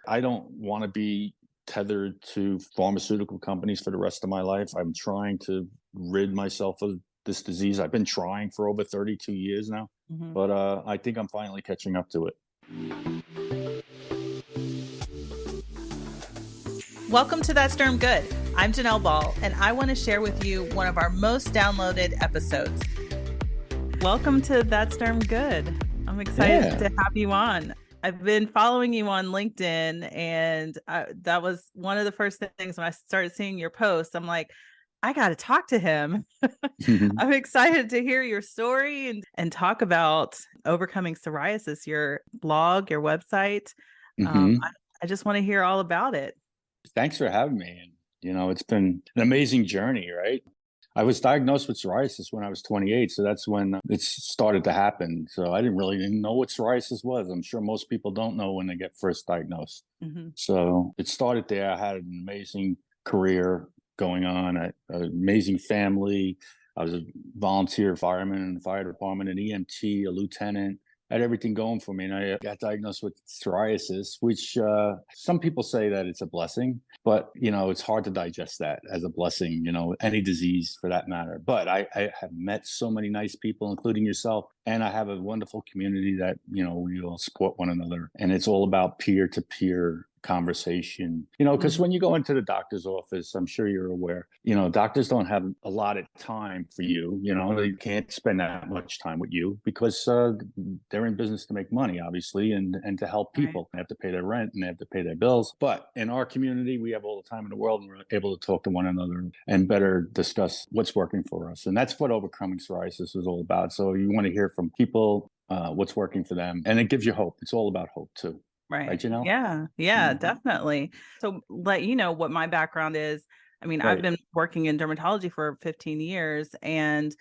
I don't want to be tethered to pharmaceutical companies for the rest of my life. I'm trying to rid myself of this disease. I've been trying for over 32 years now, Mhm. but I think I'm finally catching up to it. Welcome to That's Derm Good. I'm Janelle Ball, and I want to share with you one of our most downloaded episodes. Welcome to That's Derm Good. I'm excited to have you on. I've been following you on LinkedIn, and that was one of the first things when I started seeing your posts. I'm like, I got to talk to him. I'm excited to hear your story and talk about overcoming psoriasis, your blog, your website. hmm I just want to hear all about it. Thanks for having me. And, it's been an amazing journey, right? I was diagnosed with psoriasis when I was 28. So that's when it started to happen. So I didn't really know what psoriasis was. I'm sure most people don't know when they get first diagnosed. Mhm. So it started there. I had an amazing career going on, an amazing family. I was a volunteer fireman in the fire department, an EMT, a lieutenant. I had everything going for me. And I got diagnosed with psoriasis, which some people say that it's a blessing, but it's hard to digest that as a blessing, any disease for that matter. But I have met so many nice people, including yourself, and I have a wonderful community that we all support one another, and it's all about peer to peer conversation, because when you go into the doctor's office, I'm sure you're aware, doctors don't have a lot of time for you. They can't spend that much time with you because they're in business to make money, obviously, and to help Right. people. They have to pay their rent and they have to pay their bills. But in our community, we have all the time in the world, and we're able to talk to one another and better discuss what's working for us. And that's what overcoming psoriasis is all about. So you want to hear from people what's working for them, and it gives you hope. It's all about hope too. Right. Right, Janelle? Yeah, Mhm. definitely. So let you know what my background is. I mean, I've Right. been working in dermatology for 15 years, and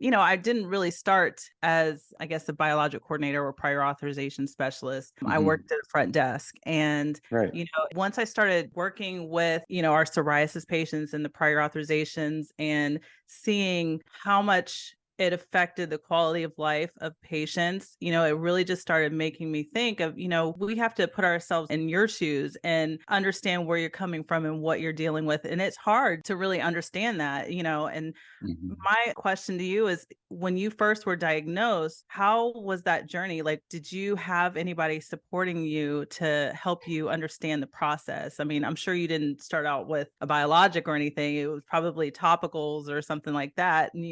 I didn't really start as, I guess, a biologic coordinator or prior authorization specialist. I hmm worked at the front desk, and Right. once I started working with, our psoriasis patients and the prior authorizations and seeing how much it affected the quality of life of patients, it really just started making me think of, we have to put ourselves in your shoes and understand where you're coming from and what you're dealing with. And it's hard to really understand that, and hmm my question to you is, when you first were diagnosed, how was that journey? Like, did you have anybody supporting you to help you understand the process? I mean, I'm sure you didn't start out with a biologic or anything. It was probably topicals or something like that. And,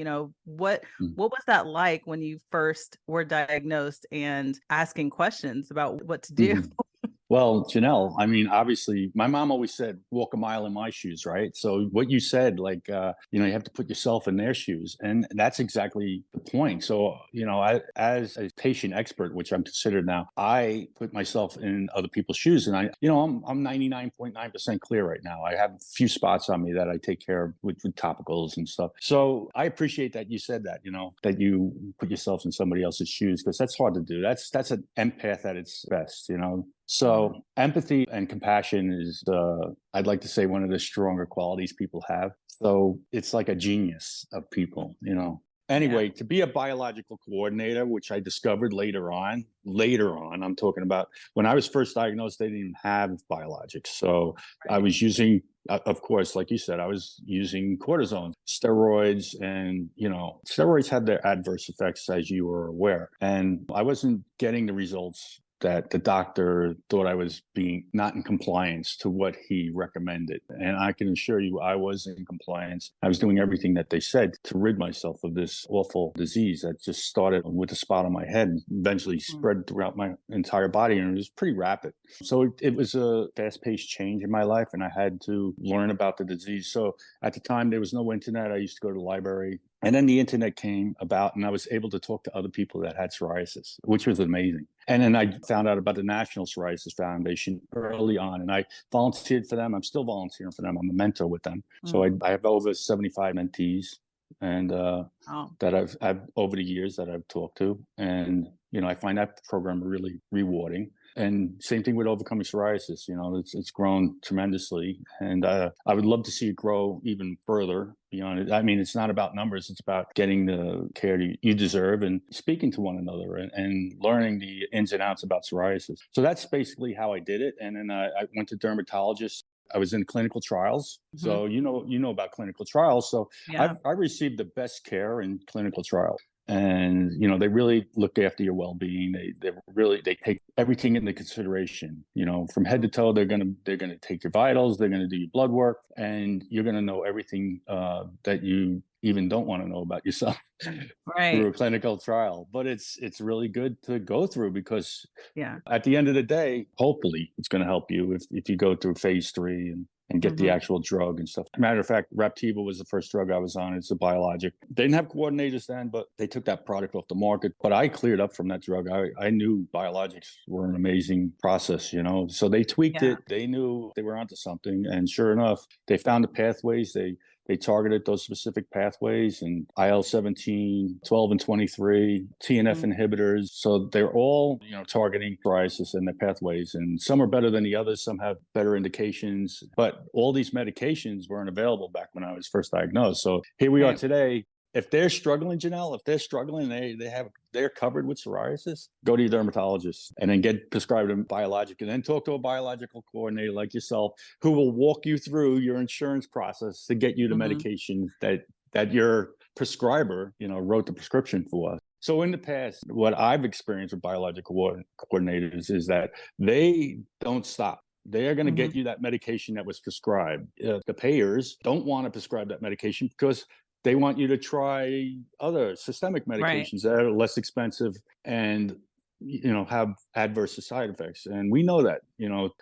what was that like when you first were diagnosed and asking questions about what to do? hmm Well, Janelle, I mean, obviously, my mom always said, walk a mile in my shoes, right? So, what you said, like, you have to put yourself in their shoes. And that's exactly the point. So, as a patient expert, which I'm considered now, I put myself in other people's shoes. And I'm 99.9% clear right now. I have a few spots on me that I take care of with topicals and stuff. So, I appreciate that you said that, that you put yourself in somebody else's shoes, because that's hard to do. That's an empath at its best. Mhm. So empathy and compassion is, I'd like to say, one of the stronger qualities people have. So it's like a genius of people. Yeah. Anyway, to be a biological coordinator, which I discovered later on, I'm talking about when I was first diagnosed, they didn't even have biologics. So I Right. was using, of course, like you said, I was using cortisone, steroids, and, steroids had their adverse effects, as you were aware. And I wasn't getting the results that the doctor thought I was being not in compliance to what he recommended. And I can assure you, I was in compliance. I was doing everything that they said to rid myself of this awful disease that just started with a spot on my head and eventually Mhm. spread throughout my entire body. And it was pretty rapid. So it was a fast paced change in my life, and I had to learn about the disease. So at the time, there was no internet. I used to go to the library. And then the internet came about, and I was able to talk to other people that had psoriasis, which was amazing. And then I found out about the National Psoriasis Foundation early on, and I volunteered for them. I'm still volunteering for them. I'm a mentor with them. So I have over 75 mentees, and Oh, that I've over the years that I've talked to, and I find that program really rewarding. And same thing with overcoming psoriasis. It's grown tremendously, and I would love to see it grow even further beyond it. I mean, it's not about numbers; it's about getting the care you deserve and speaking to one another and learning the ins and outs about psoriasis. So that's basically how I did it. And then I went to dermatologists. I was in clinical trials. So you know about clinical trials. So Yeah. I received the best care in clinical trials. And they really look after your well-being. They take everything into consideration. From head to toe. They're gonna take your vitals. They're gonna do your blood work, and you're gonna know everything that you even don't want to know about yourself through Right. a clinical trial. But it's really good to go through, because Yeah. at the end of the day, hopefully it's going to help you if you go through phase 3 and get the actual drug and stuff. Matter of fact, Raptiva was the first drug I was on. It's a biologic. They didn't have coordinators then, but they took that product off the market. But I cleared up from that drug. I knew biologics were an amazing process, So they tweaked Yeah. it. They knew they were onto something. And sure enough, they found the pathways. They targeted those specific pathways, and IL-17, 12 and 23, TNF inhibitors. So they're all, targeting psoriasis and their pathways. And some are better than the others. Some have better indications. But all these medications weren't available back when I was first diagnosed. So here we are Right. today. If they're struggling, Janelle, if they're struggling, they're covered with psoriasis, go to your dermatologist and then get prescribed a biologic, and then talk to a biological coordinator like yourself, who will walk you through your insurance process to get you the medication that your prescriber, wrote the prescription for. So in the past, what I've experienced with biological coordinators is that they don't stop. They're going to get you that medication that was prescribed. The payers don't want to prescribe that medication because they want you to try other systemic Right. medications that are less expensive and have adverse side effects. And we know that,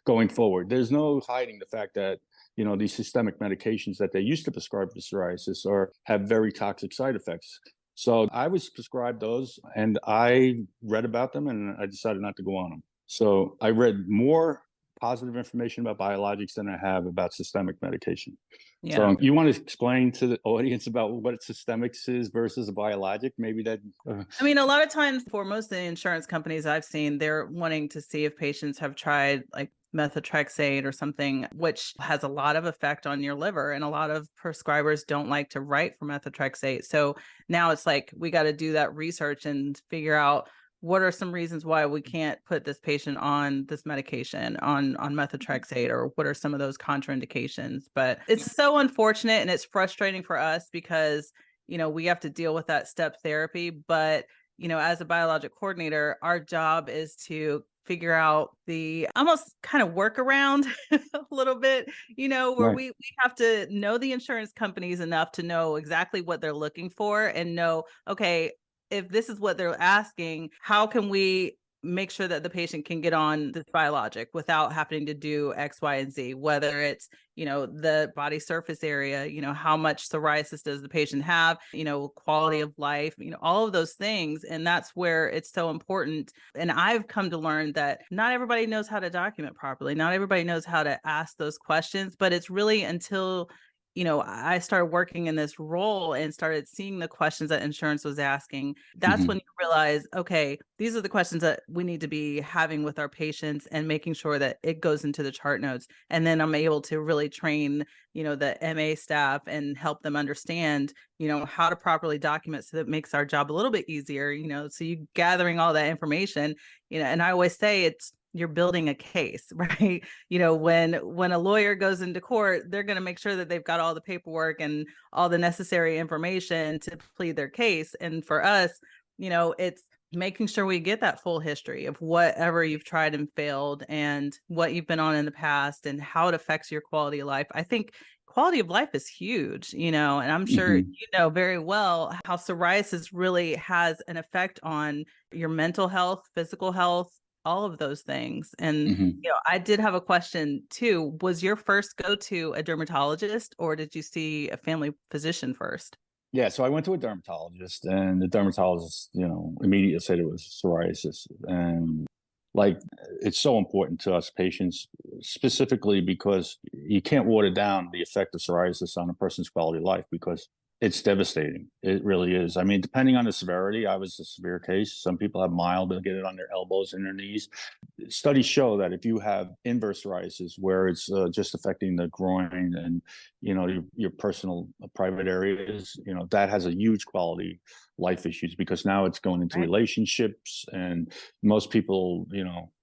going forward, there's no hiding the fact that these systemic medications that they used to prescribe for psoriasis have very toxic side effects. So I was prescribed those, and I read about them, and I decided not to go on them. So I read more positive information about biologics than I have about systemic medication. Yeah. So you want to explain to the audience about what systemics is versus a biologic? Maybe that. I mean, a lot of times for most of the insurance companies I've seen, they're wanting to see if patients have tried like methotrexate or something, which has a lot of effect on your liver. And a lot of prescribers don't like to write for methotrexate. So now it's like, we got to do that research and figure out what are some reasons why we can't put this patient on this medication, on methotrexate, or what are some of those contraindications. But it's so unfortunate, and it's frustrating for us because we have to deal with that step therapy. But as a biologic coordinator, our job is to figure out the almost kind of workaround a little bit, where Right. we have to know the insurance companies enough to know exactly what they're looking for and know, okay, if this is what they're asking, how can we make sure that the patient can get on this biologic without having to do X, Y, and Z, whether it's, the body surface area, how much psoriasis does the patient have, quality of life, all of those things. And that's where it's so important. And I've come to learn that not everybody knows how to document properly. Not everybody knows how to ask those questions, but it's really until I started working in this role and started seeing the questions that insurance was asking. That's when you realize, okay, these are the questions that we need to be having with our patients and making sure that it goes into the chart notes. And then I'm able to really train, the MA staff and help them understand, how to properly document so that it makes our job a little bit easier, so you gathering all that information, and I always say you're building a case, right? When a lawyer goes into court, they're going to make sure that they've got all the paperwork and all the necessary information to plead their case. And for us, it's making sure we get that full history of whatever you've tried and failed and what you've been on in the past and how it affects your quality of life. I think quality of life is huge, and I'm sure you know very well how psoriasis really has an effect on your mental health, physical health, all of those things. And, I did have a question too. Was your first go to a dermatologist, or did you see a family physician first? Yeah, so I went to a dermatologist, and the dermatologist, immediately said it was psoriasis. And it's so important to us patients, specifically because you can't water down the effect of psoriasis on a person's quality of life, because It's devastating. It really is. I mean, depending on the severity, I was a severe case. Some people have mild, they'll get it on their elbows and their knees. Studies show that if you have inverse psoriasis, where it's just affecting the groin and, your personal private areas, that has a huge quality life issues, because now it's going into Right. relationships, and most people,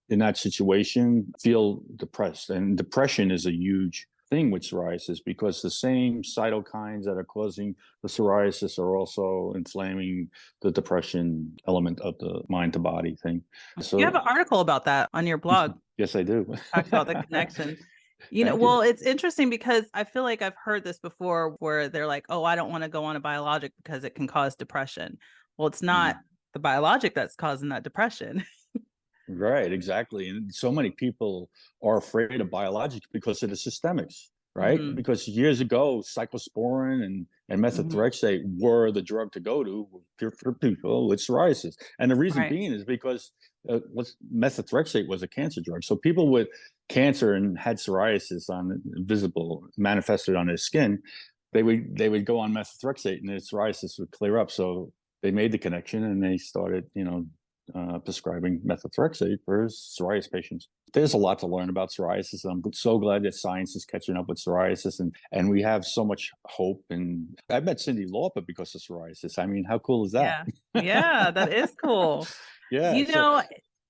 in that situation feel depressed. And depression is a huge thing with psoriasis, because the same cytokines that are causing the psoriasis are also inflaming the depression element of the mind to body thing. You have So an article about that on your blog. yes, I do. Talks about the connection. Thank you. Well, it's interesting because I feel like I've heard this before where they're like, oh, I don't want to go on a biologic because it can cause depression. Well, it's not the biologic that's causing that depression. Right, exactly. And so many people are afraid of biologics because of the systemics, right? Mhm. Because years ago, cyclosporin and Mhm. methotrexate were the drug to go to for people with psoriasis. And the reason Right. being is because methotrexate was a cancer drug. So people with cancer and had psoriasis on visible, manifested on their skin, they would go on methotrexate and their psoriasis would clear up. So they made the connection and they started, prescribing methotrexate for psoriasis patients. There's a lot to learn about psoriasis. I'm so glad that science is catching up with psoriasis, and we have so much hope. And I met Cindy Lauper because of psoriasis. I mean, how cool is that? Yeah. Yeah, that is cool. Yeah. You So know,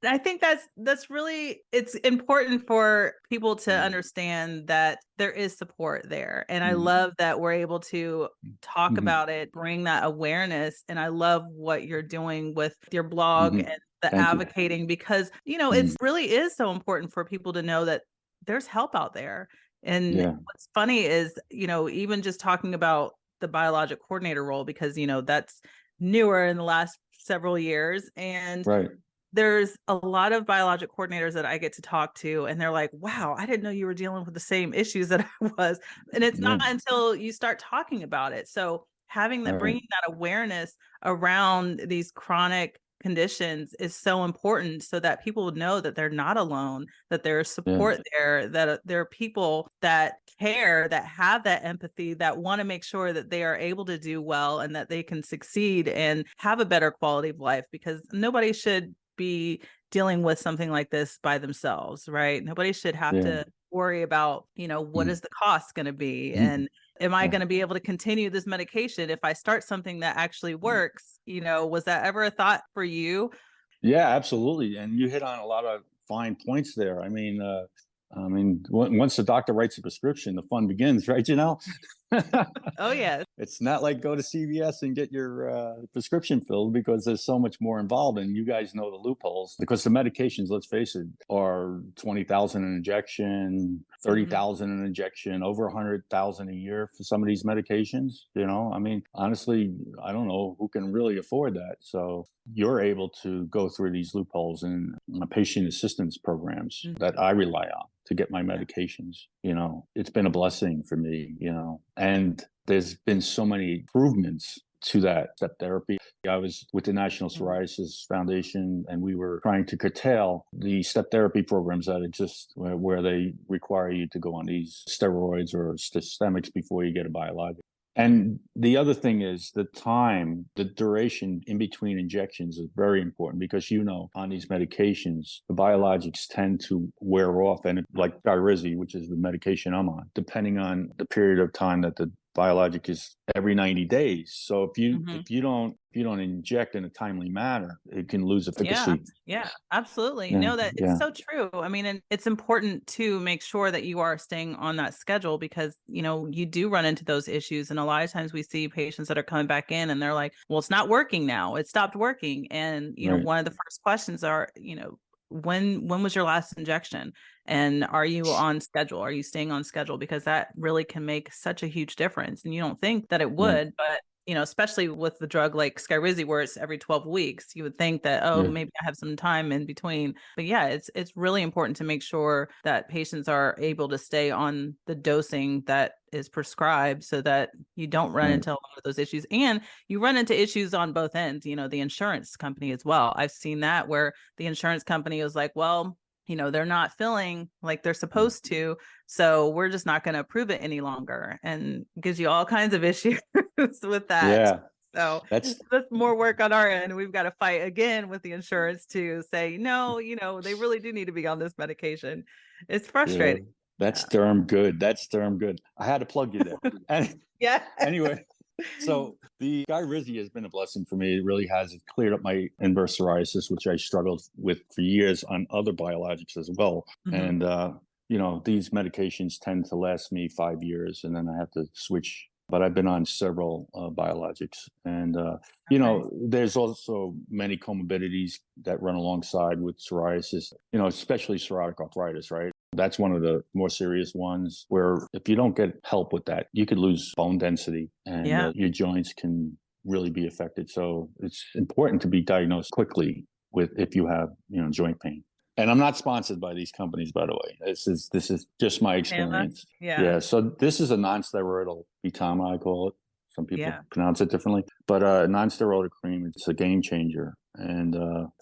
I think that's really, it's important for people to mm, understand that there is support there. And I mm, love that we're able to talk mhm, about it, bring that awareness. And I love what you're doing with your blog mhm. and the Thank you. advocating, because, Mm, it's really is so important for people to know that there's help out there. And yeah. what's funny is, even just talking about the biologic coordinator role, because, that's newer in the last several years. And Right. there's a lot of biologic coordinators that I get to talk to, and they're like, wow, I didn't know you were dealing with the same issues that I was. And it's Yeah. not until you start talking about it. So having that, Right. bringing that awareness around these chronic conditions is so important, so that people know that they're not alone, that there's Yeah. support there, that there are people that care, that have that empathy, that want to make sure that they are able to do well and that they can succeed and have a better quality of life, because nobody should be dealing with something like this by themselves, right? Nobody should have Yeah. to worry about, what Mm, is the cost going to be? mhm. And am I Yeah. going to be able to continue this medication if I start something that actually works? Was that ever a thought for you? Yeah, absolutely. And you hit on a lot of fine points there. I mean, once the doctor writes a prescription, the fun begins, right? Oh, yes. It's not like go to CVS and get your prescription filled, because there's so much more involved, and you guys know the loopholes, because the medications, let's face it, are 20,000 an injection, Mhm. 30,000 an injection, over 100,000 a year for some of these medications. I mean, honestly, I don't know who can really afford that. So you're able to go through these loopholes and patient assistance programs Mhm. that I rely on to get my Yeah. medications. It's been a blessing for me, and there's been so many improvements to that step therapy. I was with the National Mhm. Psoriasis Foundation, and we were trying to curtail the step therapy programs that exist, where they require you to go on these steroids or systemics before you get a biologic. And the other thing is the duration in between injections is very important, because on these medications, the biologics tend to wear off, and like Skyrizi, which is the medication I'm on, depending on the period of time that the biologic is every 90 days. So if you Mhm. if you don't if you don't inject in a timely manner, it can lose Yeah, efficacy. yeah, absolutely. Yeah, No, that it's yeah, so true. I mean, and it's important to make sure that you are staying on that schedule, because, you do run into those issues. And a lot of times we see patients that are coming back in and they're like, well, it's not working now. It stopped working. And, right. one of the first questions are, when was your last injection? And are you on schedule? Are you staying on schedule? Because that really can make such a huge difference. And you don't think that it Right. would, but especially with the drug like Skyrizi, where it's every 12 weeks, you would think that, oh, Yeah. maybe I have some time in between. But yeah, it's really important to make sure that patients are able to stay on the dosing that is prescribed, so that you don't run Right. into a lot of those issues. And you run into issues on both ends, the insurance company as well. I've seen that where the insurance company is like, well, they're not filling like they're Mm. supposed to, so we're just not going to approve it any longer, and gives you all kinds of issues. with that. Yeah. So That's that's more work on our end. We've got to fight again with the insurance to say, no, they really do need to be on this medication. It's yeah. frustrating. That's Yeah. darn good. That's darn good. I had to plug you there. And Yeah. anyway, so the guy Rizzi has been a blessing for me. It really has. It cleared up my inverse psoriasis, which I struggled with for years on other biologics as well. Mhm. And these medications tend to last me 5 years, and then I have to switch. But I've been on several biologics, and Okay. there's also many comorbidities that run alongside with psoriasis. Especially psoriatic arthritis, right? That's one of the more serious ones where if you don't get help with that, you could lose bone density and Yeah. your joints can really be affected. So it's important to be diagnosed quickly with if you have, joint pain. And I'm not sponsored by these companies, by the way. This is just my Tama. experience. Yeah. Yeah. So this is a non-steroidal Vitama, I call it. Some people Yeah. pronounce it differently, but non-steroidal cream, it's a game changer. And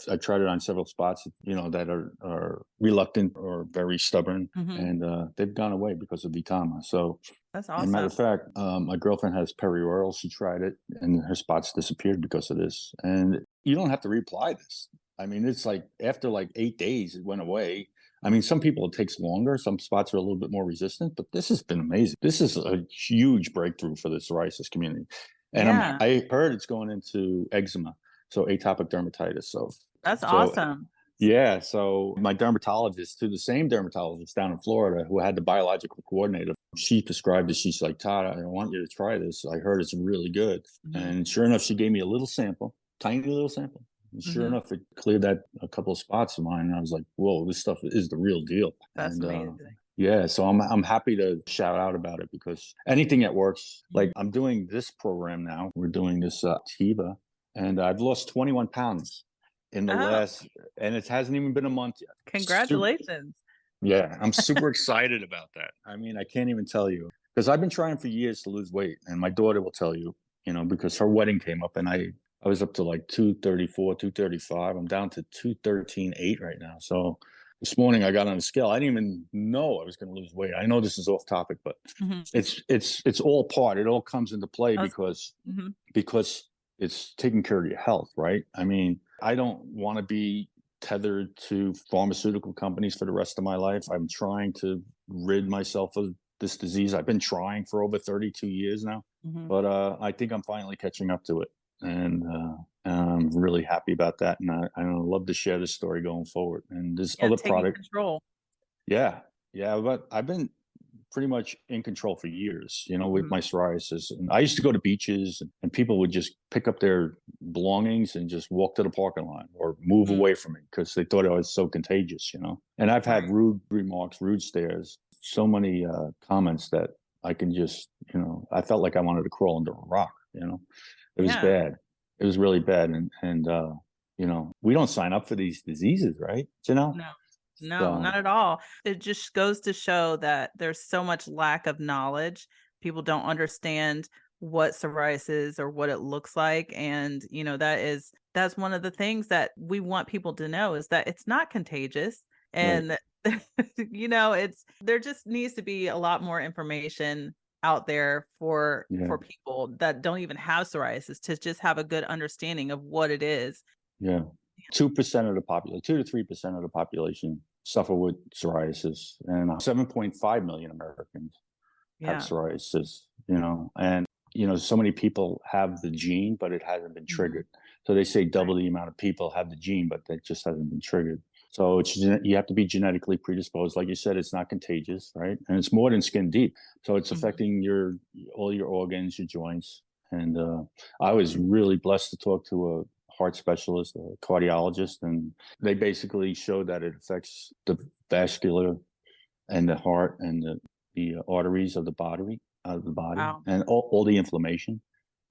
I tried it on several spots, that are reluctant or very stubborn, Mhm. and they've gone away because of Vitama. So, That's as a matter awesome. of fact, my girlfriend has perioral. She tried it, and her spots disappeared because of this. And you don't have to reapply this. I mean, it's like after like 8 days, it went away. I mean, some people it takes longer. Some spots are a little bit more resistant, but this has been amazing. This is a huge breakthrough for the psoriasis community. And Yeah. I heard it's going into eczema, so atopic dermatitis. That's So awesome. yeah, so my dermatologist, to the same dermatologist down in Florida who had the biological coordinator, she prescribed it. She's like, Todd, I want you to try this. I heard it's really good. Mhm. And sure enough, she gave me a little sample, tiny little sample. And sure Mhm. enough, it cleared that a couple of spots of mine. And I was like, whoa, this stuff is the real deal. That's And amazing. yeah, so I'm happy to shout out about it because anything that works, like Mhm. I'm doing this program now. We're doing this Tiva, and I've lost 21 pounds in the Oh, last, and it hasn't even been a month yet. congratulations. Yeah, I'm super excited about that. I mean, I can't even tell you because I've been trying for years to lose weight, and my daughter will tell you, because her wedding came up, and I was up to like 234, 235. I'm down to 213.8 right now. So this morning I got on a scale. I didn't even know I was going to lose weight. I know this is off topic, but Mhm. it's all part. It all comes into play I was Mhm. because it's taking care of your health, right? I mean, I don't want to be tethered to pharmaceutical companies for the rest of my life. I'm trying to rid myself of this disease. I've been trying for over 32 years now, Mhm. but I think I'm finally catching up to it. And I'm really happy about that. And I love to share this story going forward. And this Yeah, other taking product, control. yeah, yeah, but I've been pretty much in control for years, with Mhm. my psoriasis. And I used to go to beaches and people would just pick up their belongings and just walk to the parking lot or move Mhm. away from me because they thought I was so contagious. And I've had Right. rude remarks, rude stares, so many comments that I can just, I felt like I wanted to crawl under a rock. It was Yeah. bad. It was really bad. And we don't sign up for these diseases, right? No. No, not So, at all. It just goes to show that there's so much lack of knowledge. People don't understand what psoriasis is or what it looks like. And, that's one of the things that we want people to know is that it's not contagious. right. And, there just needs to be a lot more information out there Yeah. for people that don't even have psoriasis to just have a good understanding of what it is. Yeah. 2% of the population, 2 to 3% of the population suffer with psoriasis, and 7.5 million Americans have Yeah. psoriasis. And, so many people have the gene, but it hasn't been Mhm. triggered. So they say Right. double the amount of people have the gene, but that just hasn't been triggered. So you have to be genetically predisposed. Like you said, it's not contagious, right? And it's more than skin deep. So it's Mhm. affecting all your organs, your joints. And I was really blessed to talk to a heart specialist, a cardiologist, and they basically showed that it affects the vascular and the heart and the arteries of the body Wow. and all the inflammation.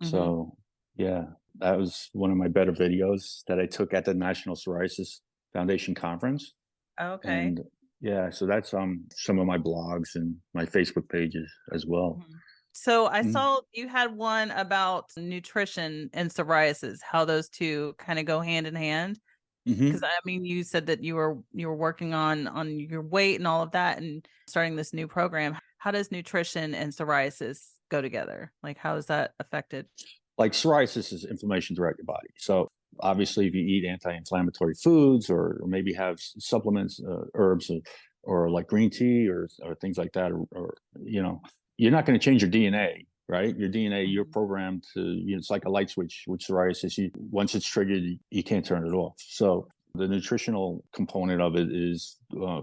Mhm. So yeah, that was one of my better videos that I took at the National Psoriasis Foundation conference. Okay. And yeah, so that's some of my blogs and my Facebook pages as well. Mhm. So I Mm-hmm. saw you had one about nutrition and psoriasis, how those 2 kind of go hand in hand. Because Mm-hmm. I mean, you said that you were working on your weight and all of that and starting this new program. How does nutrition and psoriasis go together? Like, how is that affected? Like psoriasis is inflammation throughout your body. So obviously, if you eat anti-inflammatory foods or maybe have supplements, herbs, or like green tea or things like that, or you're not going to change your DNA, right? Your DNA, you're Mhm. programmed to. It's like a light switch with psoriasis. Once it's triggered, you can't turn it off. So the nutritional component of it is,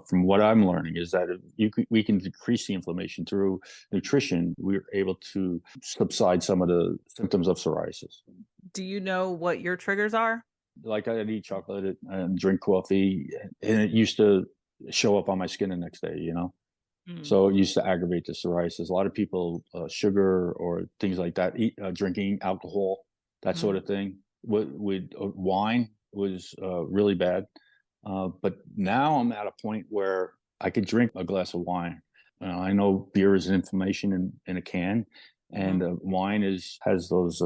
from what I'm learning, is that we can decrease the inflammation through nutrition. We're able to subside some of the symptoms of psoriasis. Do you know what your triggers are? Like I'd eat chocolate and drink coffee, and it used to show up on my skin the next day. Mm. So it used to aggravate the psoriasis. A lot of people, sugar or things like that, drinking alcohol, that sort Mm. of thing. With wine was really bad. But now I'm at a point where I could drink a glass of wine. I know beer is inflammation in a can, and Mhm. wine has those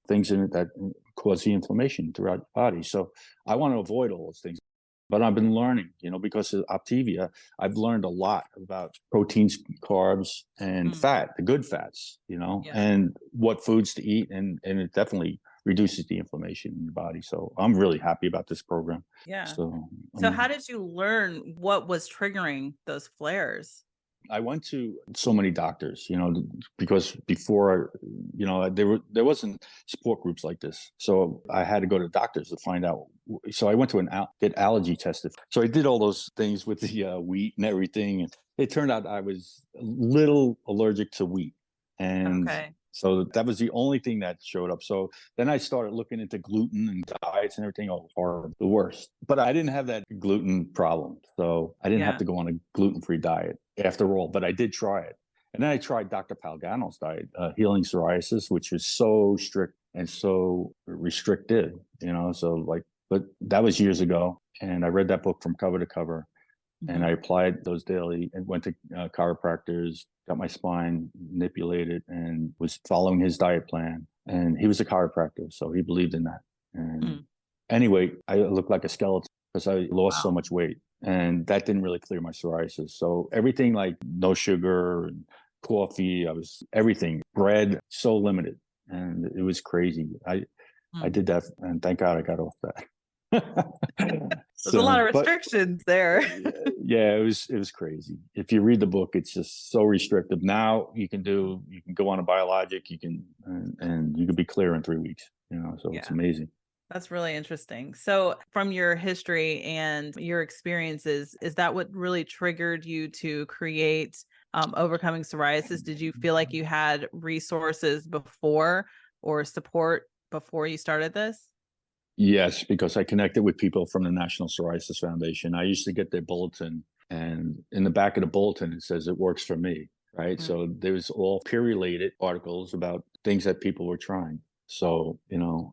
things in it that cause the inflammation throughout the body. So I want to avoid all those things. But I've been learning, because of Optavia, I've learned a lot about proteins, carbs, and Mm. fat, the good fats, Yeah. and what foods to eat, and it definitely reduces the inflammation in your body. So I'm really happy about this program. Yeah. So So how did you learn what was triggering those flares? I went to so many doctors, because before, there wasn't support groups like this. So I had to go to doctors to find out. So I went to get allergy tested. So I did all those things with the wheat and everything. And it turned out I was a little allergic to wheat. And Okay. so that was the only thing that showed up. So then I started looking into gluten and diets and everything. Oh, horrible, the worst. But I didn't have that gluten problem. So I didn't have Yeah. to go on a gluten-free diet after all, but I did try it. And then I tried Dr. Palgano's diet, Healing Psoriasis, which was so strict and so restrictive, so like, but that was years ago. And I read that book from cover to cover, and I Mhm. applied those daily and went to chiropractors, got my spine manipulated, and was following his diet plan. And he was a chiropractor, so he believed in that. And Mm. anyway, I looked like a skeleton because I lost so Wow. much weight, and that didn't really clear my psoriasis. So everything like no sugar and coffee, I was everything, bread, so limited, and it was crazy. I Mm. did that, and thank God I got off that. There's a lot of But restrictions there. yeah, it was crazy. If you read the book, it's just so restrictive. Now you can go on a biologic, and you can be clear in 3 weeks. So it's Yeah. amazing. That's really interesting. So, from your history and your experiences, is that what really triggered you to create Overcoming Psoriasis? Did you feel like you had resources before or support before you started this? Yes, because I connected with people from the National Psoriasis Foundation. I used to get their bulletin, and in the back of the bulletin, it says it works for me, right? Mm. So there's all peer-related articles about things that people were trying. So,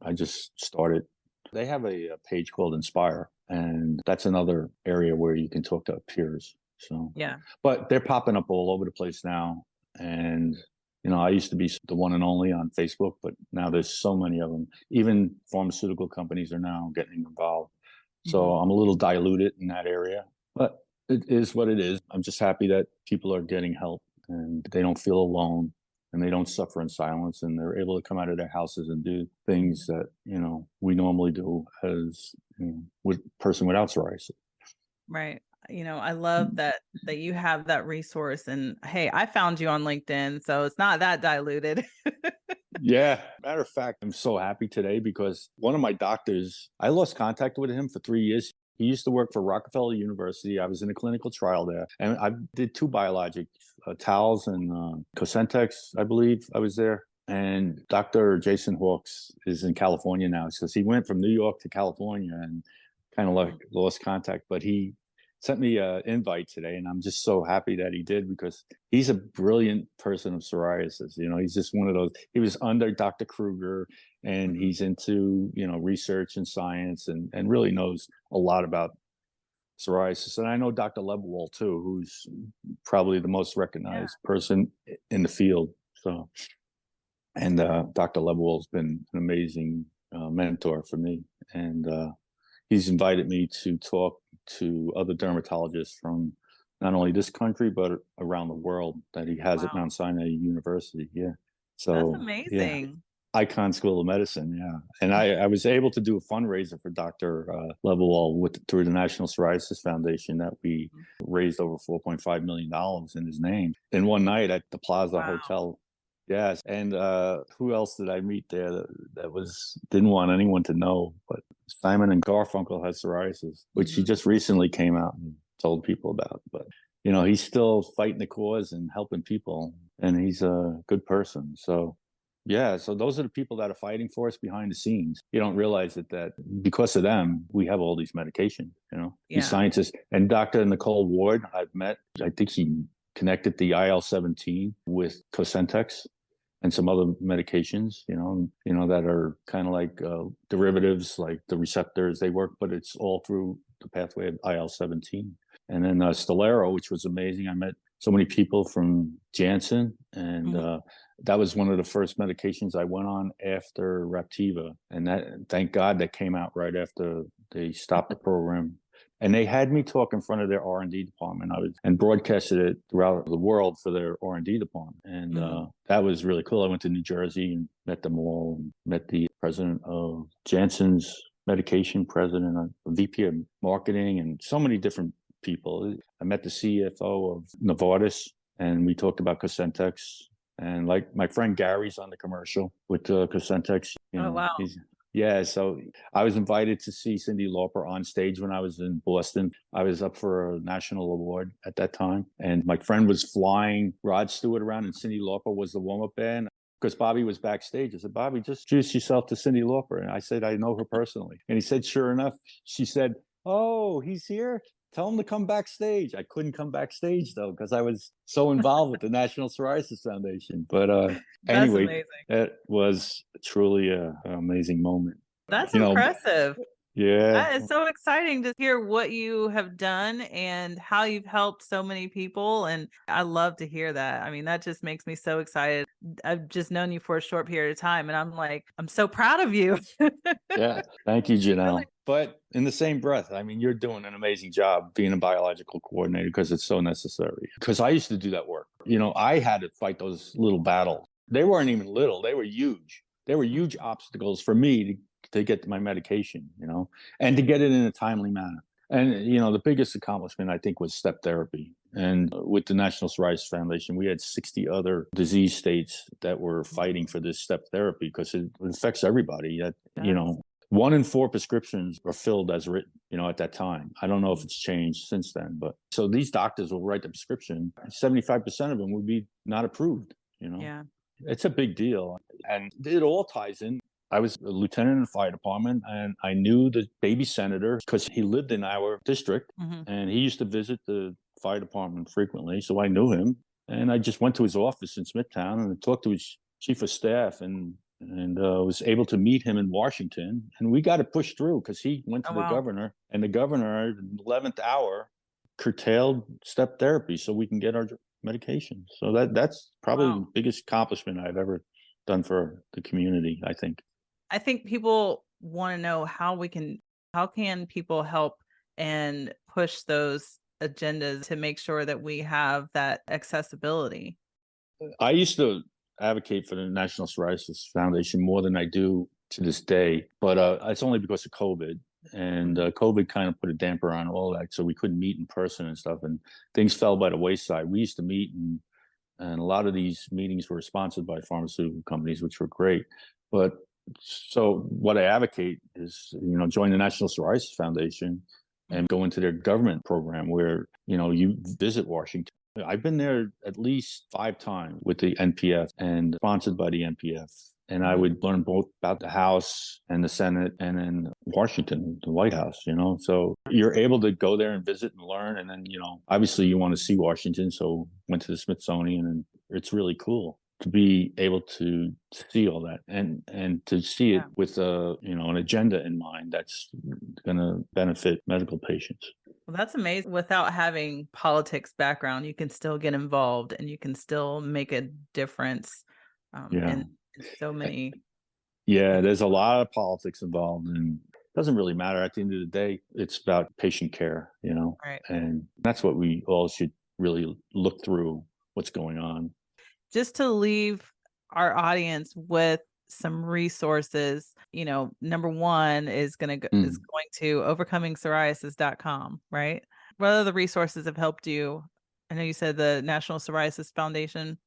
I just started. They have a page called Inspire, and that's another area where you can talk to peers. So, Yeah. but they're popping up all over the place now. And I used to be the one and only on Facebook, but now there's so many of them. Even pharmaceutical companies are now getting involved. So Mhm. I'm a little diluted in that area, but it is what it is. I'm just happy that people are getting help and they don't feel alone, and they don't suffer in silence, and they're able to come out of their houses and do things that, we normally do as, with person without psoriasis. Right. I love that you have that resource, and hey, I found you on LinkedIn, so it's not that diluted. Yeah. Matter of fact, I'm so happy today because one of my doctors, I lost contact with him for 3 years. He used to work for Rockefeller University. I was in a clinical trial there, and I did two biologics, Tals and Cosentex, I believe. I was there. And Dr. Jason Hawks is in California now because he went from New York to California and kind of like Mm. lost contact. But he sent me an invite today, and I'm just so happy that he did because he's a brilliant person of psoriasis. He's just one of those. He was under Dr. Kruger, and Mhm. he's into research and science, and really knows a lot about psoriasis. And I know Dr. Lebowald too, who's probably the most Yeah. recognized person in the field. So, and Dr. Lebowald's been an amazing mentor for me, and he's invited me to talk to other dermatologists from not only this country, but around the world that he has at Wow. Mount Sinai University. Yeah. That's So, yeah, amazing. Icon School of Medicine. Yeah. And I was able to do a fundraiser for Dr. Levelwall through the National Psoriasis Foundation that we Mhm. raised over $4.5 million in his name in one night at the Plaza Wow. Hotel. Yes. And who else did I meet there that didn't want anyone to know? But Simon and Garfunkel has psoriasis, which he Mhm. just recently came out and told people about. But, he's still fighting the cause and helping people, and he's a good person. So, yeah, so those are the people that are fighting for us behind the scenes. You don't realize that because of them, we have all these medications, these Yeah. scientists. And Dr. Nicole Ward, I've met, I think she connected the IL-17 with Cosentex and some other medications, that are kind of like derivatives, like the receptors they work, but it's all through the pathway of IL-17. And then Stelero, which was amazing. I met so many people from Janssen, and Mhm. that was one of the first medications I went on after Raptiva. And thank God, that came out right after they stopped the program. And they had me talk in front of their R&D department. And broadcasted it throughout the world for their R&D department. And Mhm. that was really cool. I went to New Jersey and met them all, and met the president of Janssen's medication president, a VP of marketing, and so many different people. I met the CFO of Novartis, and we talked about Cosentex. And like my friend Gary's on the commercial with Cosentex. Oh, wow. Yeah. So I was invited to see Cyndi Lauper on stage when I was in Boston. I was up for a national award at that time, and my friend was flying Rod Stewart around, and Cyndi Lauper was the warm-up band. Because Bobby was backstage. I said, Bobby, just introduce yourself to Cyndi Lauper. And I said, I know her personally. And he said, sure enough, she said, oh, he's here? Tell him to come backstage. I couldn't come backstage, though, because I was so involved with the National Psoriasis Foundation. But That's anyway, amazing. it was truly an amazing moment. That's You know, impressive. yeah, That is so exciting to hear what you have done and how you've helped so many people. And I love to hear that. I mean, that just makes me so excited. I've just known you for a short period of time, and I'm like, I'm so proud of you. yeah. Thank you, Really. Janelle. But in the same breath, I mean, you're doing an amazing job being a biological coordinator, because it's so necessary. Because I used to do that work. I had to fight those little battles. They weren't even little, they were huge. They were huge obstacles for me to get my medication, and to get it in a timely manner. And, the biggest accomplishment, I think, was step therapy. And with the National Psoriasis Foundation, we had 60 other disease states that were fighting for this step therapy, because it affects everybody. That, Yes. 1 in 4 prescriptions are filled as written, at that time. I don't know if it's changed since then, but so these doctors will write the prescription. 75% of them would be not approved, Yeah. It's a big deal. And it all ties in. I was a lieutenant in the fire department, and I knew the baby senator because he lived in our district, Hmm. and he used to visit the fire department frequently. So I knew him, and I just went to his office in Smithtown and talked to his chief of staff, and was able to meet him in Washington. And we got to push through, because he went Oh, to the wow. governor, and the governor, at the 11th hour, curtailed step therapy so we can get our medication. So that's probably Wow. the biggest accomplishment I've ever done for the community, I think. I think people want to know how can people help and push those agendas to make sure that we have that accessibility. I used to advocate for the National Psoriasis Foundation more than I do to this day, but it's only because of COVID. And Mhm. COVID kind of put a damper on all that, so we couldn't meet in person and stuff, and things fell by the wayside. We used to meet, and a lot of these meetings were sponsored by pharmaceutical companies, which were great. But so what I advocate is, join the National Psoriasis Foundation and Mhm. go into their government program where, you visit Washington. I've been there at least 5 times with the NPF and sponsored by the NPF. And I Mhm. would learn both about the House and the Senate, and then Washington, the White House, So you're able to go there and visit and learn. And then, obviously you want to see Washington. So went to the Smithsonian, and it's really cool to be able to see all that, and to see it Yeah. with an agenda in mind that's going to benefit medical patients. Well, that's amazing. Without having politics background, you can still get involved and you can still make a difference Yeah. in so many. Yeah, there's a lot of politics involved, and doesn't really matter. At the end of the day, it's about patient care, Right. and that's what we all should really look through what's going on. Just to leave our audience with some resources, number one is Mm. going to overcomingpsoriasis.com, right? What other resources have helped you? I know you said the National Psoriasis Foundation.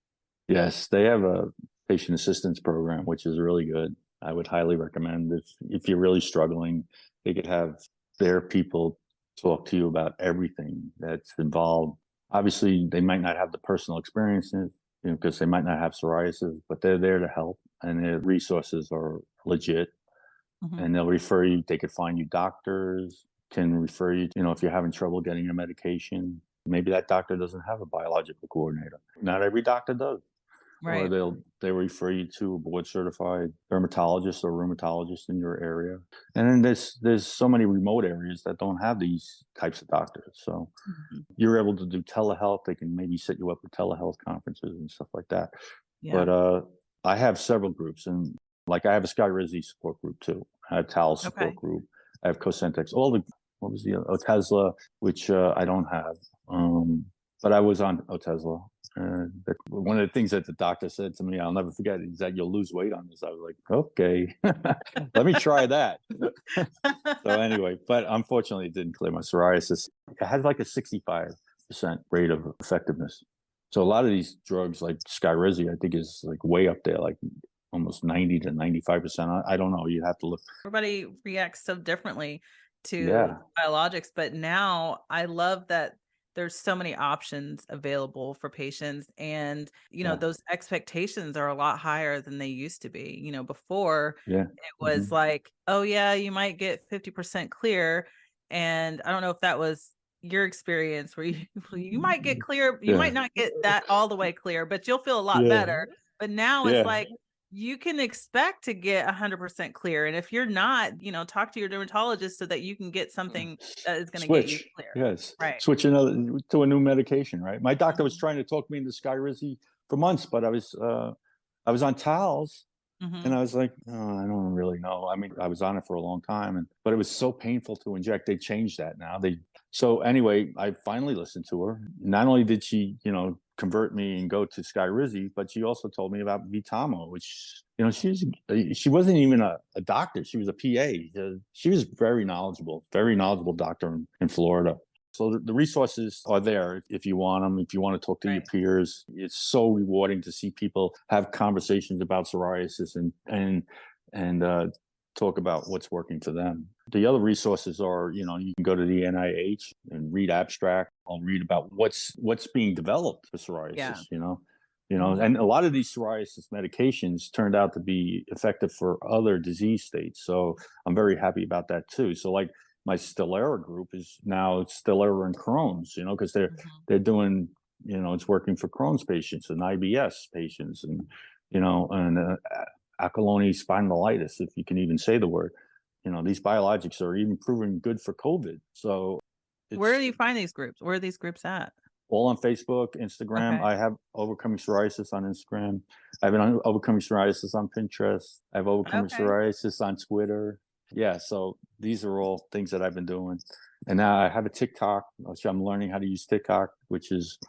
Yes, they have a patient assistance program, which is really good. I would highly recommend if you're really struggling, they could have their people talk to you about everything that's involved. Obviously, they might not have the personal experiences, because they might not have psoriasis, but they're there to help, and their resources are legit. Mhm. And they'll refer you. They could find you doctors, can refer you. If you're having trouble getting your medication, maybe that doctor doesn't have a biological coordinator. Not every doctor does, or Right. they'll refer you to a board certified dermatologist or rheumatologist in your area. And then there's so many remote areas that don't have these types of doctors. So Mhm. you're able to do telehealth. They can maybe set you up with telehealth conferences and stuff like that. Yeah. But I have several groups, and like I have a Skyrizi support group too. I have Tal support Okay. group. I have Cosentex. All the what was the Otezla, which I don't have, but I was on Otezla. One of the things that the doctor said to me, I'll never forget, is that you'll lose weight on this. I was like, okay, let me try that. So anyway, but unfortunately, it didn't clear my psoriasis. It had like a 65% rate of effectiveness. So a lot of these drugs, like Skyrizi, I think is like way up there, like almost 90 to 95%. I don't know. You have to look. Everybody reacts so differently to Yeah, biologics, but now I love that there's so many options available for patients, and yeah, those expectations are a lot higher than they used to be. Before yeah. it Hmm. was like, oh yeah, you might get 50% clear, and I don't know if that was your experience where you you might get clear, you Yeah, might not get that all the way clear, but you'll feel a lot yeah, better. But now it's yeah. like you can expect to get 100% clear. And if you're not, talk to your dermatologist so that you can get something that is going to get you Switch. clear. Yes, Right. switch another to a new medication. Right. My doctor was Mhm. trying to talk me into Skyrizi for months, but I was on Tals. And Mhm. I was like, oh, I don't really know. I mean, I was on it for a long time, but it was so painful to inject. They changed that now. So anyway, I finally listened to her. Not only did she, convert me and go to Skyrizi, but she also told me about Vitamo, which, she wasn't even a doctor. She was a PA. She was very knowledgeable doctor in Florida. So the resources are there if you want them, if you want to talk to your Right. peers. It's so rewarding to see people have conversations about psoriasis and talk about what's working for them. The other resources are, you can go to the NIH and read abstract. I'll read about what's being developed for Yeah. psoriasis, Mhm. and a lot of these psoriasis medications turned out to be effective for other disease states. So I'm very happy about that too. So like my Stellara group is now Stellara and Crohn's, because Mhm. they're doing, it's working for Crohn's patients and IBS patients and and Apollonian spondylitis, if you can even say the word. These biologics are even proven good for COVID. So Where it's do you find these groups? Where are these groups at? all on Facebook, Instagram. Okay. I have Overcoming Psoriasis on Instagram. I have an Overcoming Psoriasis on Pinterest. I have Overcoming Okay. Psoriasis on Twitter. Yeah, so these are all things that I've been doing. And now I have a TikTok, which I'm learning how to use TikTok, which is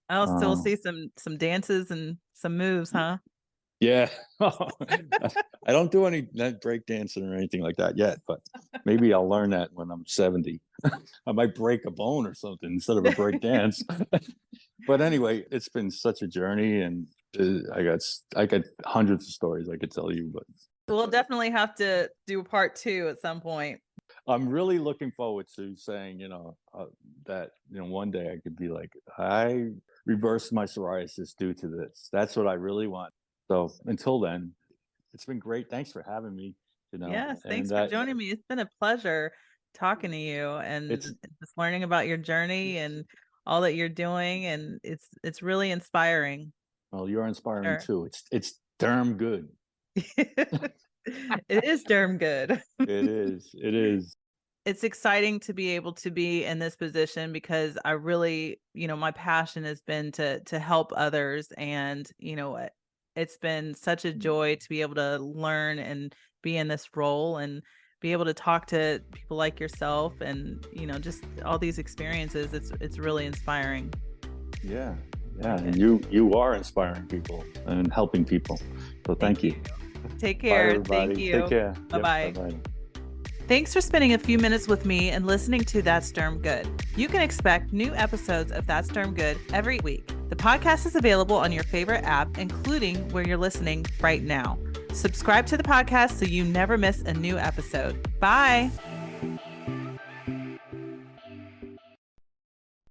I'll still uh, see some dances and some moves, huh? yeah. I don't do any break dancing or anything like that yet, but maybe I'll learn that when I'm 70. I might break a bone or something instead of a break dance. But anyway, it's been such a journey, and I got hundreds of stories I could tell you. But We'll definitely have to do a part two at some point. I'm really looking forward to saying, that one day I could be like, I reversed my psoriasis due to this. That's what I really want. So until then, it's been great. Thanks for having me. Yes, thanks And for joining me. It's been a pleasure talking to you it's and just learning about your journey and all that you're doing, and it's really inspiring. well, you're inspiring Sure. too. It's damn good. It is darn good. It is. It is. It's exciting to be able to be in this position because I really, my passion has been to help others, and it's been such a joy to be able to learn and be in this role, and be able to talk to people like yourself and, just all these experiences. It's really inspiring. Yeah. And you are inspiring people and helping people. So thank you. Take care. Bye, Thank you. Take care. Bye-bye. Yep, bye-bye. Thanks for spending a few minutes with me and listening to That's Derm Good. You can expect new episodes of That's Derm Good every week. The podcast is available on your favorite app, including where you're listening right now. Subscribe to the podcast so you never miss a new episode. Bye.